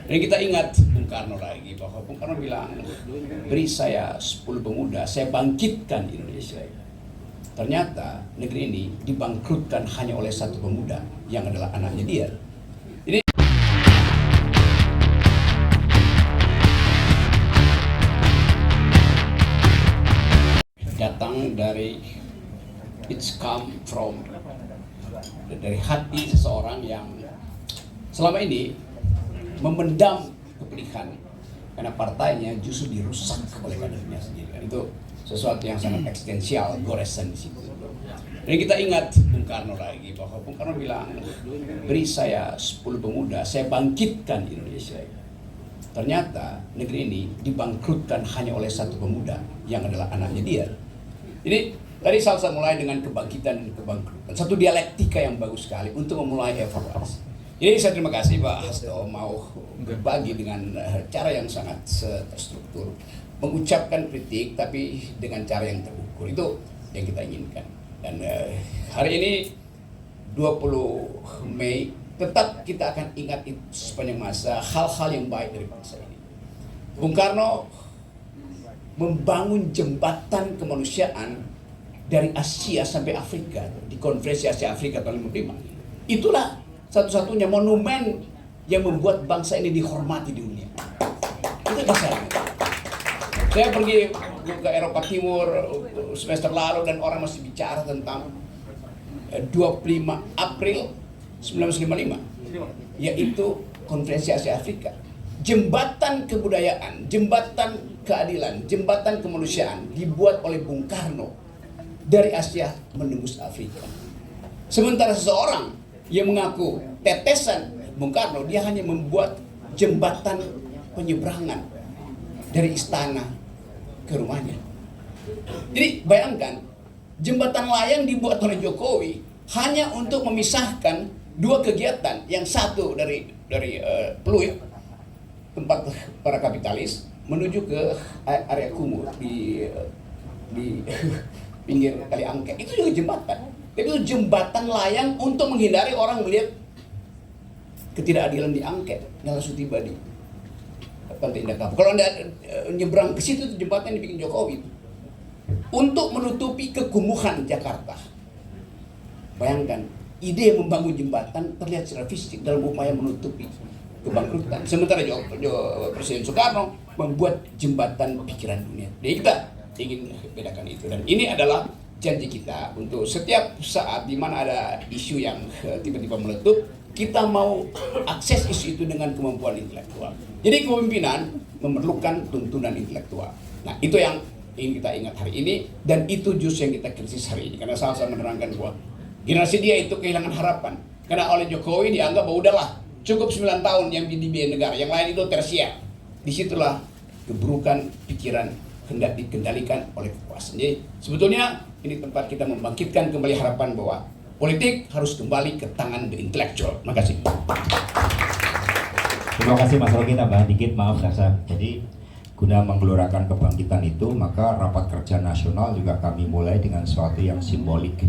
Dan kita ingat Bung Karno lagi, bahwa Bung Karno bilang, beri saya 10 pemuda, saya bangkitkan Indonesia. Ternyata negeri ini dibangkrutkan hanya oleh satu pemuda yang adalah anaknya dia. Jadi datang dari dari hati seseorang yang selama ini memendam kepedihan karena partainya justru dirusak oleh kadernya sendiri. Itu sesuatu yang sangat eksistensial, goresan di situ. Dan kita ingat Bung Karno lagi, bahwa Bung Karno bilang, beri saya 10 pemuda, saya bangkitkan Indonesia. Ternyata negeri ini dibangkrutkan hanya oleh satu pemuda yang adalah anaknya dia. Jadi tadi saya mulai dengan kebangkitan dan kebangkrutan, satu dialektika yang bagus sekali untuk memulai evaluasi. Jadi saya terima kasih Pak Hasto mau berbagi dengan cara yang sangat terstruktur, mengucapkan kritik tapi dengan cara yang terukur. Itu yang kita inginkan. Dan hari ini 20 Mei tetap kita akan ingat itu sepanjang masa hal-hal yang baik dari bangsa ini. Bung Karno membangun jembatan kemanusiaan dari Asia sampai Afrika di Konferensi Asia Afrika tahun 1955. Itulah satu-satunya monumen yang membuat bangsa ini dihormati di dunia. Itu dasarnya. Saya pergi ke Eropa Timur semester lalu dan orang masih bicara tentang 25 April 1955, yaitu Konferensi Asia Afrika. Jembatan kebudayaan, jembatan keadilan, jembatan kemanusiaan dibuat oleh Bung Karno dari Asia menembus Afrika. Sementara seseorang yang mengaku tetesan Bung Karno, dia hanya membuat jembatan penyeberangan dari istana ke rumahnya. Jadi bayangkan, jembatan layang dibuat oleh Jokowi hanya untuk memisahkan dua kegiatan, yang satu dari Pluit, tempat para kapitalis, menuju ke area kumuh di pinggir Kali Angke. Itu juga jembatan. Tapi itu jembatan layang untuk menghindari orang melihat ketidakadilan di Angke yang langsung tiba di Pantai Indah Kapuk. Kalau Anda nyebrang ke situ, jembatan dibikin Jokowi untuk menutupi kekumuhan Jakarta. Bayangkan, ide membangun jembatan terlihat secara fisik dalam upaya menutupi kebangkrutan. Sementara Presiden Soekarno membuat jembatan pikiran dunia. Jadi kita ingin bedakan itu, dan ini adalah janji kita untuk setiap saat di mana ada isu yang tiba-tiba meletup, kita mau akses isu itu dengan kemampuan intelektual. Jadi kepemimpinan memerlukan tuntunan intelektual. Nah, itu yang ingin kita ingat hari ini, dan itu justru yang kita krisis hari ini. Karena saya menerangkan bahwa generasi dia itu kehilangan harapan. Karena oleh Jokowi dianggap bahwa udahlah, cukup 9 tahun yang dibiayai negara, yang lain itu tersier. Disitulah keburukan pikiran hendak dikendalikan oleh kekuasaan. Jadi sebetulnya ini tempat kita membangkitkan kembali harapan bahwa politik harus kembali ke tangan the intellectual. Terima kasih. Terima kasih Mas Rogi, tambah dikit, maaf Kasa. Jadi guna menggelorakan kebangkitan itu, maka rapat kerja nasional juga kami mulai dengan sesuatu yang simbolik,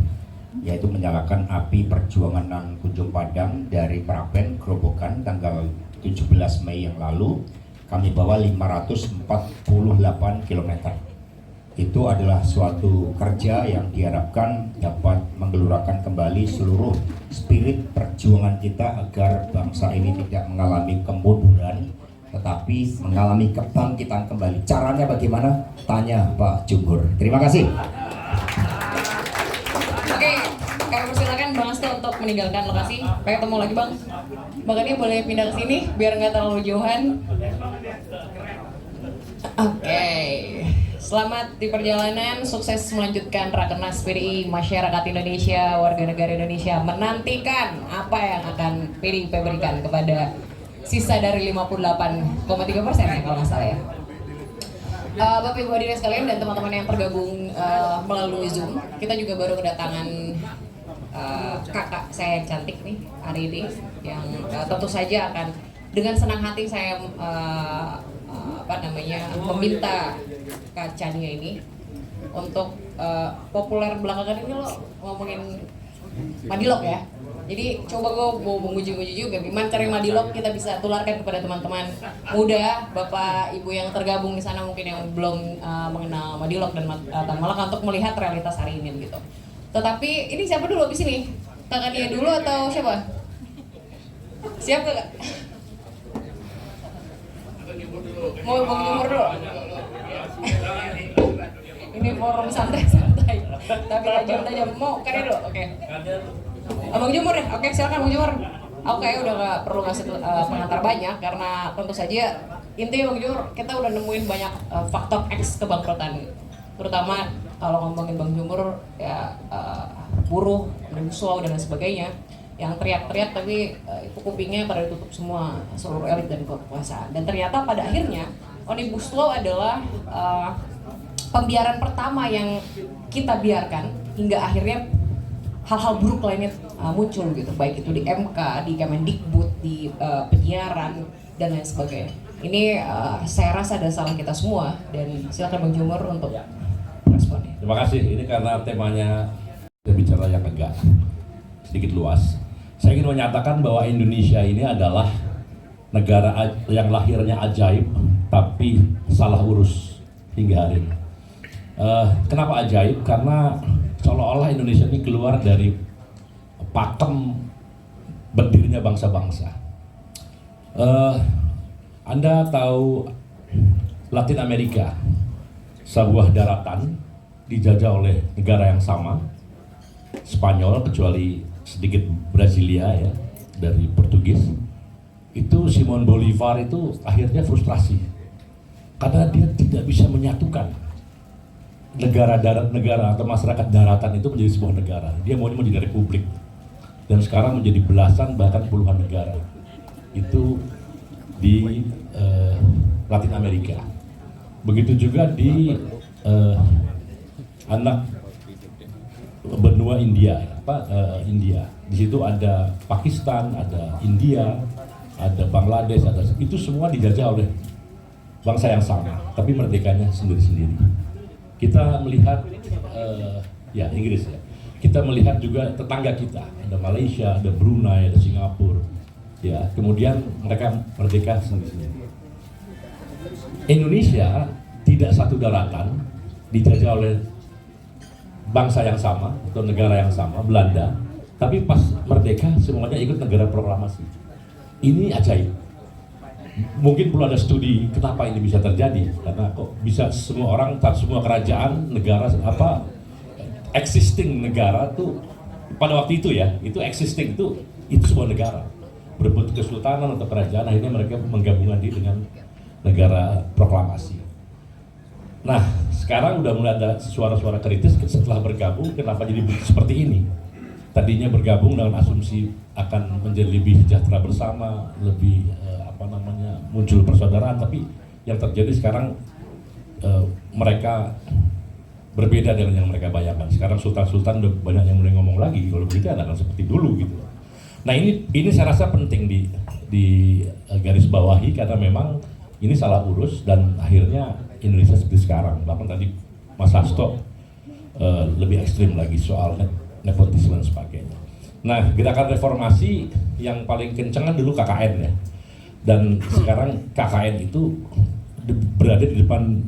yaitu menyalakan api perjuangan non kunjung padam dari Prapen Grobogan tanggal 17 Mei yang lalu. Kami bawa 548 km. Itu adalah suatu kerja yang diharapkan dapat menggelorakan kembali seluruh spirit perjuangan kita agar bangsa ini tidak mengalami kemunduran, tetapi mengalami kebangkitan kembali. Caranya bagaimana? Tanya Pak Junggur. Terima kasih. Oke, kami persilakan Bang Hasto untuk meninggalkan lokasi. Pengen ketemu lagi Bang. Makanya boleh pindah ke sini biar nggak terlalu jauhan. Oke. Selamat di perjalanan, sukses melanjutkan Rakernas PDI, masyarakat Indonesia, warga negara Indonesia menantikan apa yang akan PDIP berikan kepada sisa dari 58,3% ya kalau nggak salah ya. Bapak Ibu hadirin sekalian dan teman-teman yang tergabung melalui Zoom, kita juga baru kedatangan kakak saya yang cantik nih hari ini, yang tentu saja akan dengan senang hati saya meminta Kak Chania ini untuk populer belakangan ini lo ngomongin Madilog ya. Jadi coba gue mau menguji-uji juga gimana cara Madilog kita bisa tularkan kepada teman-teman muda, bapak ibu yang tergabung di sana mungkin yang belum mengenal Madilog dan Tan Malaka untuk melihat realitas hari ini gitu. Tetapi ini siapa dulu abis ini? Kakak dia dulu atau siapa? Siap gak? Mau Bang Jumur dulu? Ini forum santai-santai, tapi tajam-tajam. Mau karya dulu? Oke. Bang Jumur ya? Oke, silakan Bang Jumur. Aku kayak udah gak perlu ngasih pengantar banyak karena tentu saja intinya Bang Jumur kita udah nemuin banyak faktor X kebangkrutan, terutama kalau ngomongin Bang Jumur ya buruh, slow dan lain sebagainya yang teriak-teriak tapi itu kupingnya pada ditutup semua seluruh elit dan kekuasaan. Dan ternyata pada akhirnya Omnibus Law adalah pembiaran pertama yang kita biarkan hingga akhirnya hal-hal buruk lainnya muncul gitu, baik itu di MK, di Kemendikbud, di penyiaran dan lain sebagainya. Ini saya rasa ada salah kita semua dan silakan Bang Jumur untuk responnya. Terima kasih. Ini karena temanya kita bicara yang agak sedikit luas. Saya ingin menyatakan bahwa Indonesia ini adalah negara yang lahirnya ajaib tapi salah urus hingga hari ini. Kenapa ajaib? Karena seolah-olah Indonesia ini keluar dari pakem berdirinya bangsa-bangsa. Anda tahu Latin Amerika, sebuah daratan dijajah oleh negara yang sama, Spanyol kecuali sedikit Brasilia ya, dari Portugis. Itu Simon Bolivar itu akhirnya frustrasi karena dia tidak bisa menyatukan negara atau masyarakat daratan itu menjadi sebuah negara. Dia maunya menjadi republik dan sekarang menjadi belasan bahkan puluhan negara itu di Latin Amerika. Begitu juga di anak benua India, India. Di situ ada Pakistan, ada India, ada Bangladesh, itu semua dijajah oleh bangsa yang sama, tapi merdekanya sendiri-sendiri. Kita melihat ya Inggris ya. Kita melihat juga tetangga kita, ada Malaysia, ada Brunei, ada Singapura. Ya, kemudian mereka merdeka sendiri-sendiri. Indonesia tidak satu daratan dijajah oleh bangsa yang sama atau negara yang sama, Belanda, tapi pas merdeka semuanya ikut negara proklamasi. Ini ajaib. Mungkin perlu ada studi kenapa ini bisa terjadi, karena kok bisa semua orang, semua kerajaan, negara existing negara tuh pada waktu itu ya, itu existing itu sebuah negara berebut kesultanan atau kerajaan, akhirnya mereka menggabungkan diri dengan negara proklamasi. Nah, sekarang udah mulai ada suara-suara kritis setelah bergabung, kenapa jadi seperti ini? Tadinya bergabung dengan asumsi akan menjadi lebih sejahtera bersama, lebih muncul persaudaraan, tapi yang terjadi sekarang mereka berbeda dengan yang mereka bayangkan. Sekarang sultan-sultan udah banyak yang mulai ngomong lagi, kalau begitu akan seperti dulu gitu. Nah ini saya rasa penting di garis bawahi karena memang ini salah urus dan akhirnya Indonesia seperti sekarang. Bahkan tadi Mas Hasto lebih ekstrim lagi soal nepotisme dan sebagainya. Nah, gerakan reformasi yang paling kencang dulu KKN ya, dan sekarang KKN itu berada di depan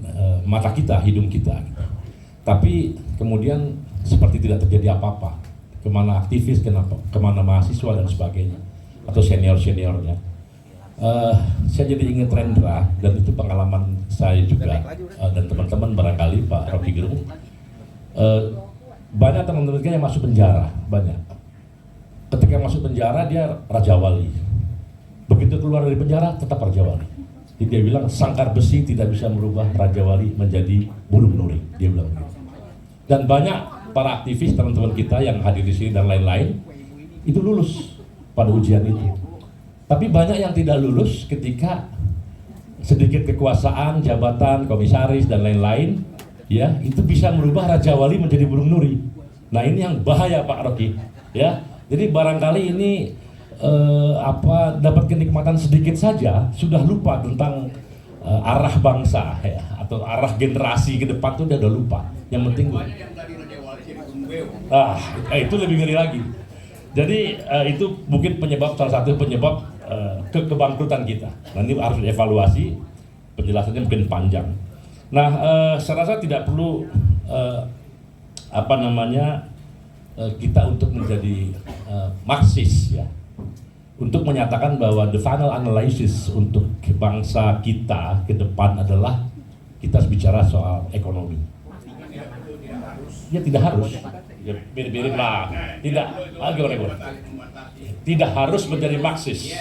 mata kita, hidung kita. Tapi kemudian seperti tidak terjadi apa-apa. Kemana aktivis, kemana mahasiswa dan sebagainya, atau senior-seniornya. Saya jadi ingat Rendra, dan itu pengalaman saya juga, dan teman-teman barangkali Pak Rocky Gerung. Banyak teman-teman yang masuk penjara, banyak. Ketika masuk penjara dia Raja Wali. Begitu keluar dari penjara tetap Raja Wali. Jadi dia bilang sangkar besi tidak bisa merubah Raja Wali menjadi burung nuri. Dia bilang begitu. Dan banyak para aktivis teman-teman kita yang hadir di sini dan lain-lain itu lulus pada ujian itu. Tapi banyak yang tidak lulus ketika sedikit kekuasaan, jabatan, komisaris dan lain-lain, ya itu bisa merubah Raja Wali menjadi burung nuri. Nah ini yang bahaya Pak Rocky, ya. Jadi barangkali ini dapat kenikmatan sedikit saja sudah lupa tentang arah bangsa ya, atau arah generasi ke depan tuh udah lupa. Yang penting itu lebih ngeri lagi. Jadi itu mungkin salah satu penyebab kebangkrutan kita. Nah, ini harus dievaluasi, penjelasannya mungkin panjang. Nah, saya rasa tidak perlu kita untuk menjadi Marxis ya, untuk menyatakan bahwa the final analysis untuk bangsa kita ke depan adalah kita bicara soal ekonomi. Ya tidak harus. Ya, mirip-mirip lah. Tidak harus menjadi Marxis.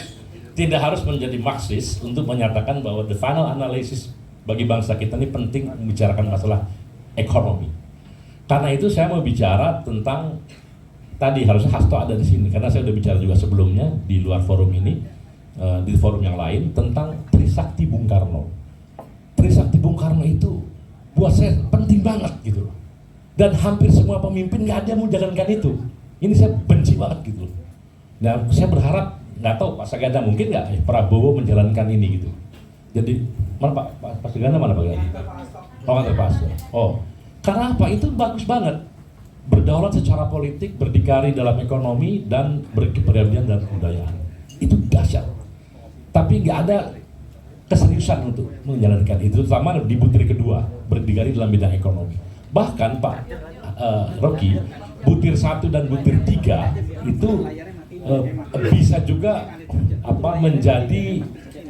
Tidak harus menjadi Marxis untuk menyatakan bahwa the final analysis bagi bangsa kita ini penting membicarakan masalah ekonomi. Karena itu saya mau bicara tentang tadi harusnya Hasto ada di sini karena saya sudah bicara juga sebelumnya di luar forum ini, di forum yang lain tentang Trisakti Bung Karno. Trisakti Bung Karno itu buat saya penting banget gitu loh. Dan hampir semua pemimpin nggak ada yang menjalankan itu. Ini saya benci banget gitu. Nah, saya berharap, nggak tahu Pak Saganda mungkin nggak Prabowo menjalankan ini gitu. Jadi mana Pak Saganda mana Pak? Oh, nggak pas. Oh, karena apa? Itu bagus banget. Berdaulat secara politik, berdikari dalam ekonomi dan berkepribadian dalam kebudayaan. Itu dahsyat. Tapi nggak ada keseriusan untuk menjalankan itu, terutama di butir kedua, berdikari dalam bidang ekonomi. Bahkan Pak Rocky, butir 1 dan butir 3 itu bisa juga menjadi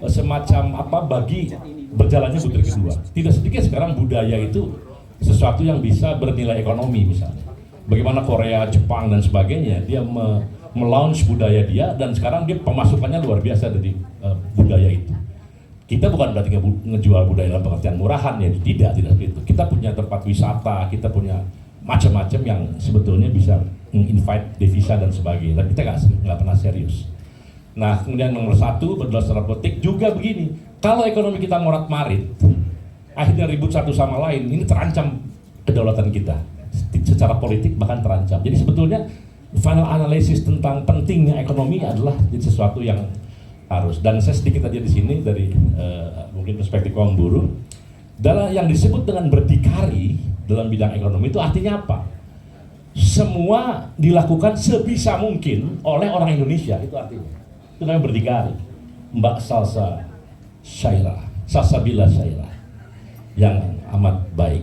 semacam bagi berjalannya butir kedua. Tidak sedikit sekarang budaya itu sesuatu yang bisa bernilai ekonomi misalnya. Bagaimana Korea, Jepang dan sebagainya, dia melaunch budaya dia dan sekarang dia pemasukannya luar biasa dari budaya itu. Kita bukan berarti ngejual budaya dalam pengertian murahan ya, tidak seperti itu. Kita punya tempat wisata, kita punya macam-macam yang sebetulnya bisa invite devisa dan sebagainya. Dan kita nggak pernah serius. Nah, kemudian nomor 1 berdasar secara politik juga begini. Kalau ekonomi kita morat-marit, akhirnya ribut satu sama lain, ini terancam kedaulatan kita. Secara politik bahkan terancam. Jadi sebetulnya final analysis tentang pentingnya ekonomi adalah sesuatu yang harus, dan saya sedikit aja di sini dari mungkin perspektif kaum buruh. Dalam yang disebut dengan berdikari dalam bidang ekonomi itu artinya apa? Semua dilakukan sebisa mungkin oleh orang Indonesia, itu artinya. Itu namanya berdikari. Mbak Salsabila Syairah yang amat baik.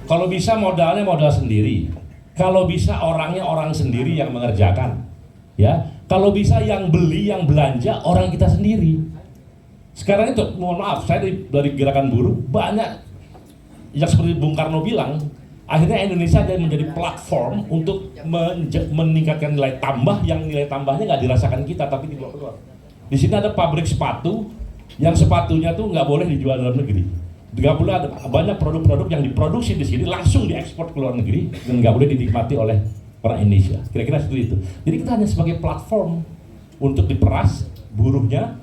Kalau bisa modalnya modal sendiri, kalau bisa orangnya orang sendiri yang mengerjakan, ya. Kalau bisa yang beli, yang belanja orang kita sendiri. Sekarang itu, mohon maaf, saya dari gerakan buruh banyak yang seperti Bung Karno bilang, akhirnya Indonesia menjadi platform untuk meningkatkan nilai tambah yang nilai tambahnya nggak dirasakan kita tapi dibawa keluar. Di sini ada pabrik sepatu yang sepatunya tuh nggak boleh dijual dalam negeri. Nggak boleh, ada banyak produk-produk yang diproduksi di sini langsung diekspor ke luar negeri dan nggak boleh dinikmati oleh orang Indonesia, kira-kira seperti itu. Jadi kita hanya sebagai platform untuk diperas buruhnya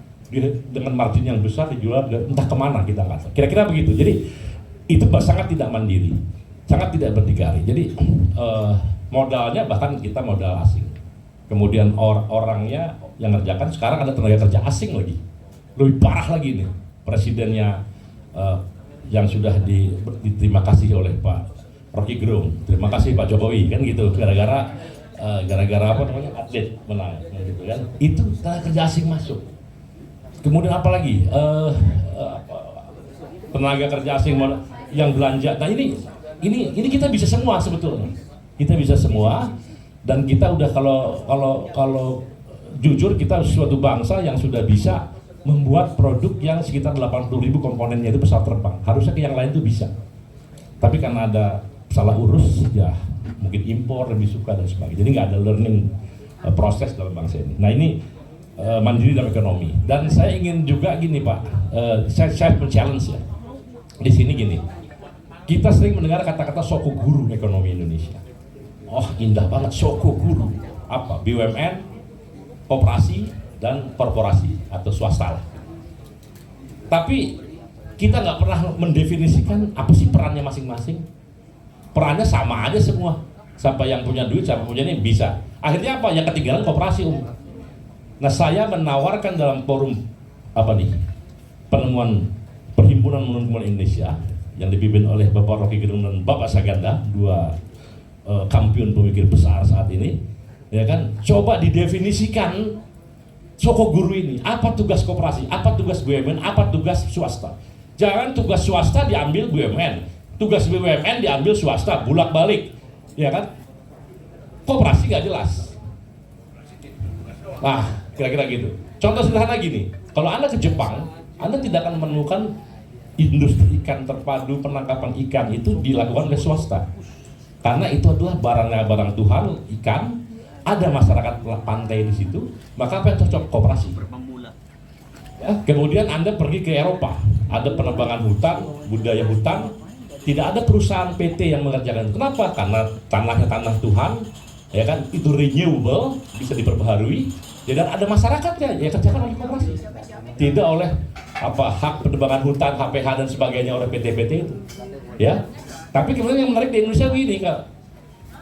dengan margin yang besar dijual entah kemana kita nggak tahu. Kira-kira begitu. Jadi itu sangat tidak mandiri, sangat tidak berdikari. Jadi modalnya bahkan kita modal asing. Kemudian orangnya yang ngerjakan sekarang ada tenaga kerja asing lagi. Lebih parah lagi nih presidennya yang sudah diterima kasih oleh Pak Rocky Gerung, terima kasih Pak Jokowi kan gitu, gara-gara atlet menang gitu kan, itu tenaga kerja asing masuk. Kemudian apa lagi tenaga kerja asing yang belanja. Nah ini kita bisa semua sebetulnya, kita bisa semua, dan kita udah kalau jujur kita suatu bangsa yang sudah bisa membuat produk yang sekitar 80.000 komponennya itu pesawat terbang. Harusnya ke yang lain tuh bisa, tapi karena ada salah urus ya mungkin impor lebih suka dan sebagainya. Jadi nggak ada learning proses dalam bangsa ini. Nah ini mandiri dalam ekonomi. Dan saya ingin juga gini Pak, saya men-challenge ya di sini gini. Kita sering mendengar kata-kata soko guru ekonomi Indonesia. Oh indah banget soko guru. Apa? BUMN, koperasi dan korporasi atau swasta. Tapi kita nggak pernah mendefinisikan apa sih perannya masing-masing. Perannya sama aja semua. Sampai yang punya duit, sampai punya ini bisa. Akhirnya apa? Yang ketinggalan koperasi Nah saya menawarkan dalam forum penemuan Perhimpunan Penemuan Indonesia yang dipimpin oleh Bapak Rocky Gerung dan Bapak Saganda, dua kampion pemikir besar saat ini, ya kan? Coba didefinisikan Sokoguru ini, apa tugas koperasi, apa tugas BUMN, apa tugas swasta. Jangan tugas swasta diambil BUMN, tugas BUMN diambil swasta, bolak-balik, ya kan? Koperasi nggak jelas. Nah, kira-kira gitu. Contoh sederhana gini, kalau Anda ke Jepang, Anda tidak akan menemukan industri ikan terpadu penangkapan ikan itu dilakukan oleh swasta. Karena itu adalah barang Tuhan, ikan, ada masyarakat pantai di situ, maka apa yang cocok? Koperasi. Ya, kemudian Anda pergi ke Eropa, ada penebangan hutan, budaya hutan, tidak ada perusahaan PT yang mengerjakan. Kenapa? Karena tanahnya tanah Tuhan, ya kan, itu renewable, bisa diperbaharui, ya, dan ada masyarakatnya, ya kerjakan oleh koperasi, tidak oleh hak penebangan hutan, HPH dan sebagainya oleh PT-PT itu, ya. Tapi kemudian yang menarik di Indonesia begini, Kak,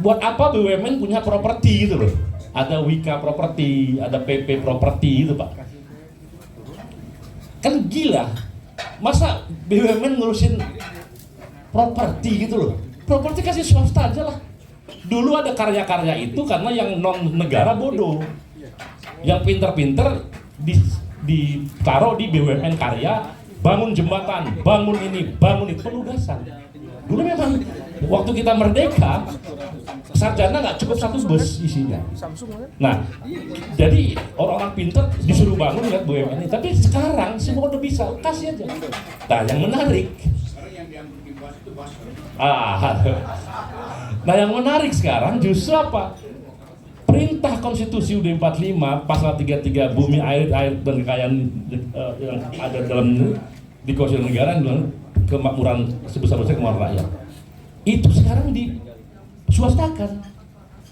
buat apa BUMN punya properti gitu loh? Ada Wika properti, ada PP properti itu, Pak. Kan gila, masa BUMN ngurusin properti gitu loh? Properti kasih swasta aja lah. Dulu ada karya-karya itu karena yang non negara bodoh, yang pinter-pinter ditaruh di BUMN karya, bangun jembatan, bangun ini, bangun itu, penugasan. Dulu memang waktu kita merdeka, sarjana nggak cukup satu bus isinya. Nah, jadi orang-orang pinter disuruh bangun lihat BUMN ini. Tapi sekarang semua udah bisa, kasih aja. Nah, yang menarik, nah yang menarik sekarang justru apa? Perintah Konstitusi UUD 45 pasal 33 bumi, air dan kekayaan yang ada dalam di Konstitusi negara bilang kemakmuran sebesar-besar kemakmuran rakyat. Itu sekarang diswastakan.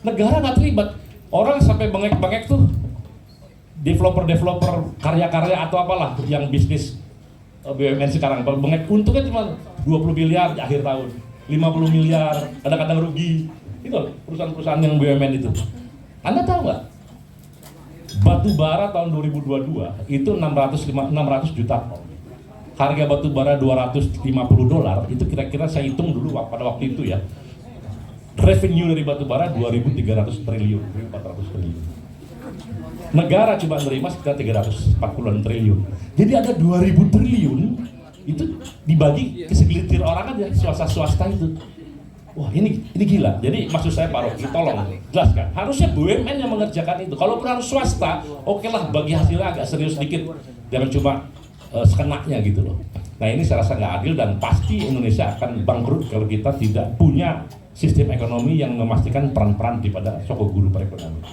Negara nggak terlibat. Orang sampai bengek-bengek tuh developer karya-karya atau apalah yang bisnis BUMN sekarang bengek, untungnya cuma 20 miliar di akhir tahun, 50 miliar, kadang-kadang rugi. Itu perusahaan-perusahaan yang BUMN itu. Anda tahu nggak? Batu bara tahun 2022 itu 600 juta ton. Harga batu bara $250 itu kira-kira saya hitung dulu pada waktu itu ya. Revenue dari batu bara 2.300 triliun, 400 triliun. Negara cuma menerima sekitar 340 triliun. Jadi ada 2.000 triliun itu dibagi ke segelintir orang aja, swasta itu. Wah, ini gila. Jadi maksud saya Pak Rocky, tolong jelaskan. Harusnya BUMN yang mengerjakan itu. Kalau harus swasta, oke lah, bagi hasilnya agak serius sedikit. Jangan cuma sekenaknya gitu loh. Nah, ini saya rasa nggak adil dan pasti Indonesia akan bangkrut kalau kita tidak punya sistem ekonomi yang memastikan peran-peran daripada Sokoguru perekonomian.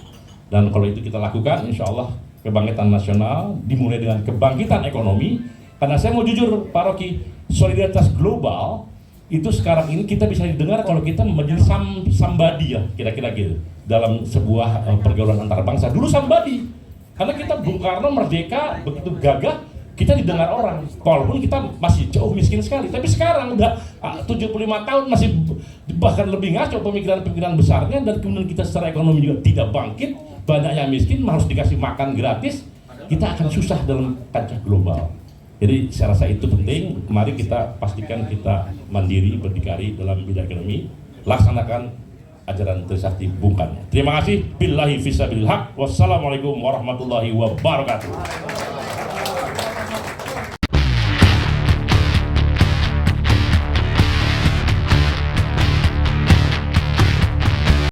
Dan kalau itu kita lakukan, insya Allah kebangkitan nasional dimulai dengan kebangkitan ekonomi. Karena saya mau jujur Pak Rocky, solidaritas global itu sekarang ini kita bisa didengar kalau kita menjadi somebody ya, kira-kira gitu dalam sebuah pergaulan antar bangsa. Dulu somebody, karena kita Bung Karno merdeka begitu gagah, kita didengar orang, walaupun kita masih jauh miskin sekali. Tapi sekarang udah 75 tahun masih bahkan lebih ngaco pemikiran-pemikiran besarnya, dan kemudian kita secara ekonomi juga tidak bangkit, banyak yang miskin, harus dikasih makan gratis, kita akan susah dalam kancah global. Jadi saya rasa itu penting. Mari kita pastikan kita mandiri, berdikari dalam bidang ekonomi, laksanakan ajaran Trisakti Bung Karno. Terima kasih. Billahi fisabilillah. Wassalamualaikum warahmatullahi wabarakatuh.